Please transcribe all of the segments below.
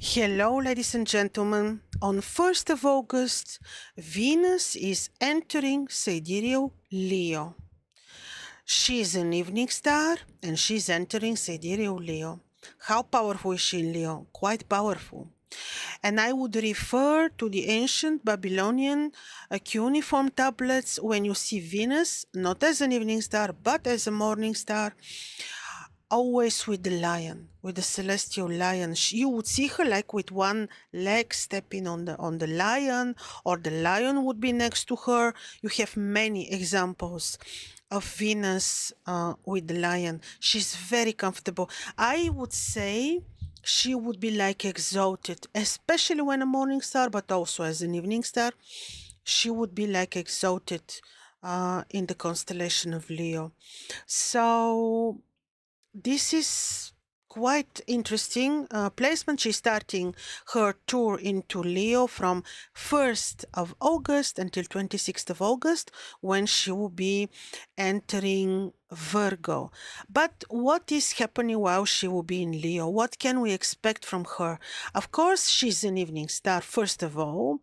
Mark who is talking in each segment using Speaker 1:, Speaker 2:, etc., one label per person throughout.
Speaker 1: Hello, ladies and gentlemen. On 1st of August, Venus is entering Sidereal Leo. She is an evening star and she's entering Sidereal Leo. How powerful is she in Leo? Quite powerful. And I would refer to the ancient Babylonian cuneiform tablets when you see Venus, not as an evening star, but as a morning star, always with the lion, with the celestial lion. You would see her like with one leg stepping on the lion, or the lion would be next to her. You have many examples of Venus with the lion. She's very comfortable. I would say she would be like exalted, especially when a morning star, but also as an evening star. She would be like exalted in the constellation of Leo. So this is quite interesting placement. She's starting her tour into Leo from 1st of August until 26th of August, when she will be entering Virgo. But what is happening while she will be in Leo? What can we expect from her? Of course, she's an evening star, first of all.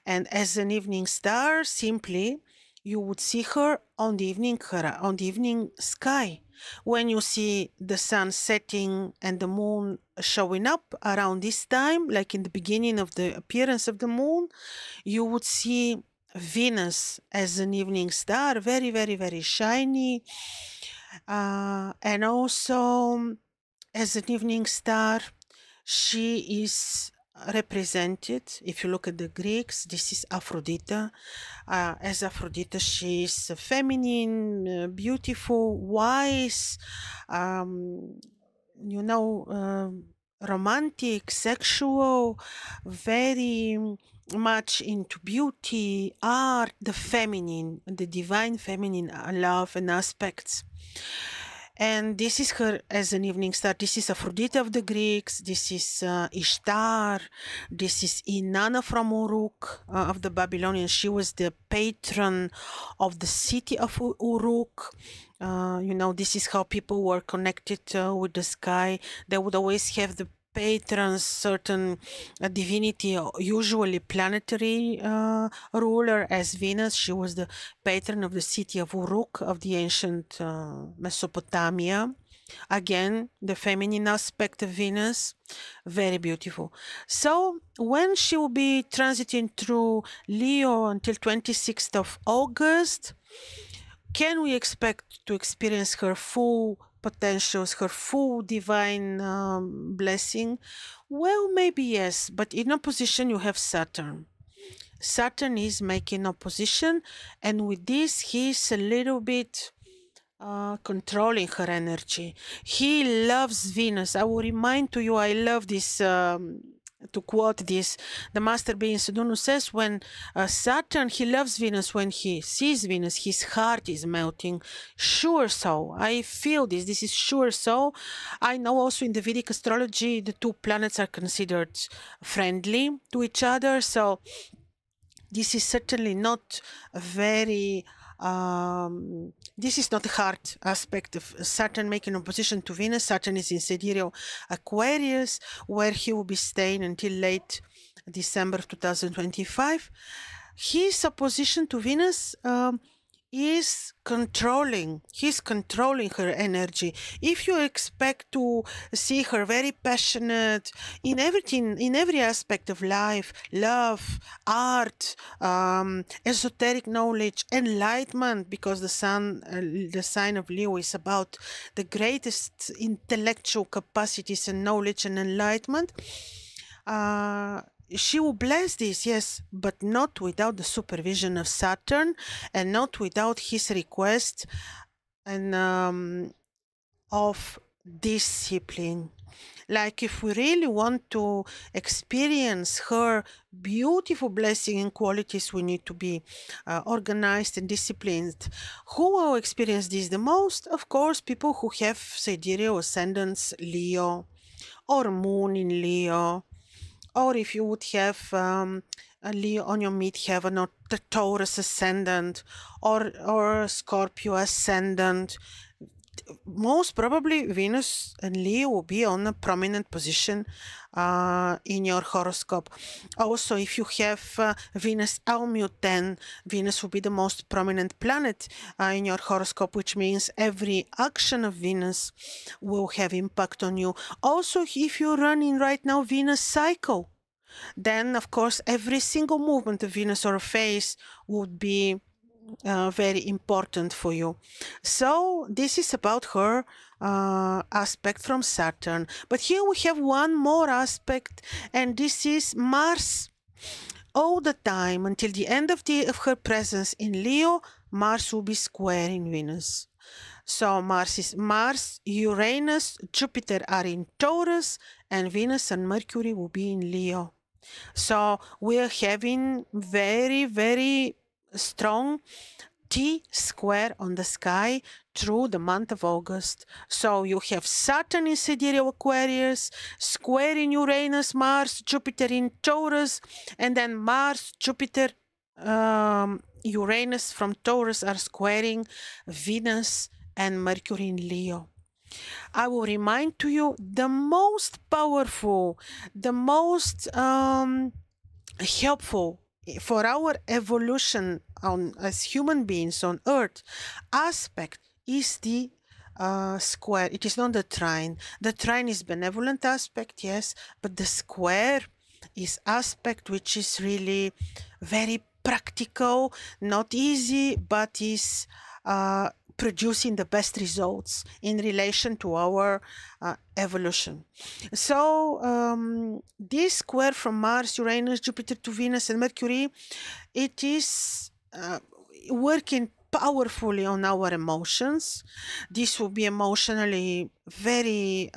Speaker 1: And as an evening star, simply, you would see her on the evening sky. When you see the sun setting and the moon showing up around this time, like in the beginning of the appearance of the moon, you would see Venus as an evening star, very, very, very shiny. And also, as an evening star, she is represented, if you look at the Greeks, this is Aphrodite. As Aphrodite, she is feminine, beautiful, wise, romantic, sexual, very much into beauty, art, the feminine, the divine feminine love and aspects. And this is her as an evening star. This is Aphrodite of the Greeks. This is Ishtar. This is Inanna from Uruk of the Babylonians. She was the patron of the city of Uruk. This is how people were connected with the sky. They would always have the patrons, certain divinity, usually planetary ruler, as Venus. She was the patron of the city of Uruk of the ancient Mesopotamia. Again, the feminine aspect of Venus, very beautiful. So when she will be transiting through Leo until 26th of August, can we expect to experience her full potentials, her full divine blessing? Well, maybe yes, but in opposition you have Saturn. Saturn is making opposition, and with this he's a little bit controlling her energy. He loves Venus. I will remind to you, I love this, to quote this, the master being Sudunu says, when Saturn, he loves Venus. When he sees Venus, his heart is melting. Sure so. I feel this. This is sure so. I know also in the Vedic astrology, the two planets are considered friendly to each other. So this is certainly not a very this is not the hard aspect of Saturn making opposition to Venus. Saturn is in Sidereal Aquarius, where he will be staying until late December of 2025. His opposition to Venus is controlling. He's controlling her energy. If you expect to see her very passionate in everything, in every aspect of life, love, art, esoteric knowledge, enlightenment, because the sign of Leo is about the greatest intellectual capacities and knowledge and enlightenment, she will bless this, yes, but not without the supervision of Saturn and not without his request and of discipline. Like, if we really want to experience her beautiful blessing and qualities, we need to be organized and disciplined. Who will experience this the most? Of course, people who have sidereal ascendants Leo or moon in Leo. Or if you would have a Leo on your midheaven, or the Taurus ascendant, or Scorpio ascendant, most probably Venus and Leo will be on a prominent position in your horoscope. Also, if you have Venus Almut, then Venus will be the most prominent planet in your horoscope, which means every action of Venus will have impact on you. Also, if you're running right now Venus cycle, then of course every single movement of Venus or a phase would be very important for you. So this is about her aspect from Saturn. But here we have one more aspect, and this is Mars. All the time until the end of her presence in Leo, Mars will be squaring Venus. So Mars, Uranus, Jupiter are in Taurus, and Venus and Mercury will be in Leo. So we're having very, very strong T-square on the sky through the month of August. So you have Saturn in Sidereal Aquarius, squaring Uranus, Mars, Jupiter in Taurus, and then Mars, Jupiter, Uranus from Taurus are squaring Venus and Mercury in Leo. I will remind to you the most powerful, the most helpful for our evolution as human beings on Earth aspect is the square. It is not the trine. The trine is benevolent aspect, yes, but the square is aspect which is really very practical, not easy, but is producing the best results in relation to our evolution. So this square from Mars, Uranus, Jupiter to Venus and Mercury, it is working powerfully on our emotions. This will be emotionally very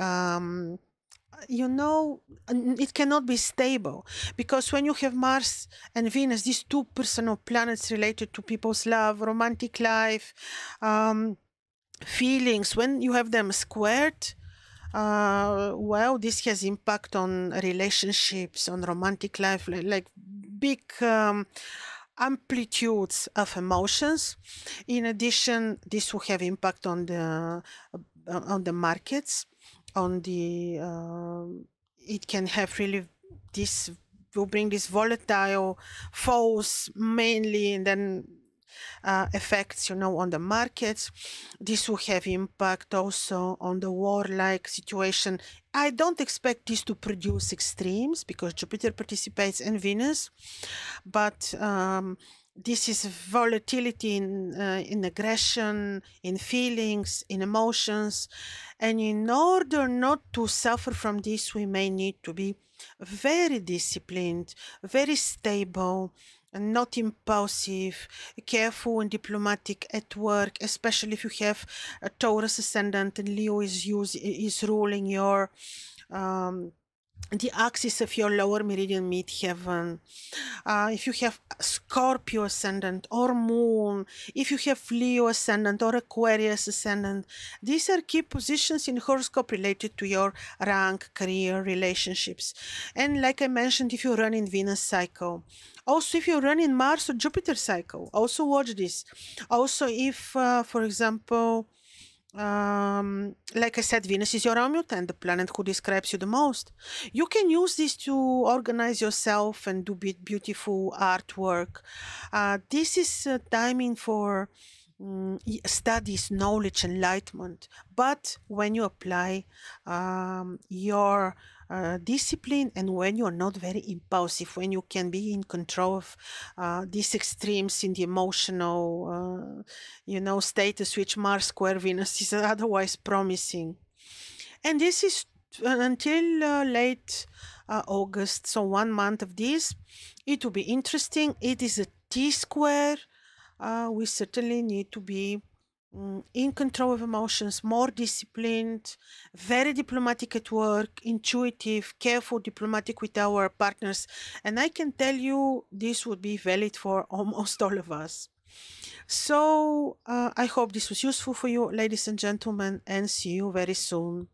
Speaker 1: you know, it cannot be stable, because when you have Mars and Venus, these two personal planets related to people's love, romantic life, feelings, when you have them squared, well, this has impact on relationships, on romantic life, like big amplitudes of emotions. In addition, this will have impact on the markets, on the it can have really, this will bring this volatile falls mainly, and then effects, you know, on the markets. This will have impact also on the warlike situation. I don't expect this to produce extremes because Jupiter participates in Venus, but this is volatility in aggression, in feelings, in emotions. And in order not to suffer from this, we may need to be very disciplined, very stable, and not impulsive, careful and diplomatic at work, especially if you have a Taurus ascendant and Leo is ruling your the axis of your lower meridian midheaven. If you have Scorpio ascendant or moon, if you have Leo ascendant or Aquarius ascendant, these are key positions in horoscope related to your rank, career, relationships. And like I mentioned, if you run in Venus cycle, also if you run in Mars or Jupiter cycle, also watch this. Also if, for example, like I said, Venus is your amulet and the planet who describes you the most. You can use this to organize yourself and do beautiful artwork. This is timing for studies, knowledge, enlightenment. But when you apply your discipline, and when you're not very impulsive, when you can be in control of these extremes in the emotional, you know, status, which Mars square Venus is otherwise promising. And this is until late August, so 1 month of this. It will be interesting. It is a T-square. We certainly need to be in control of emotions, more disciplined, very diplomatic at work, intuitive, careful, diplomatic with our partners. And I can tell you this would be valid for almost all of us. So I hope this was useful for you, ladies and gentlemen, and see you very soon.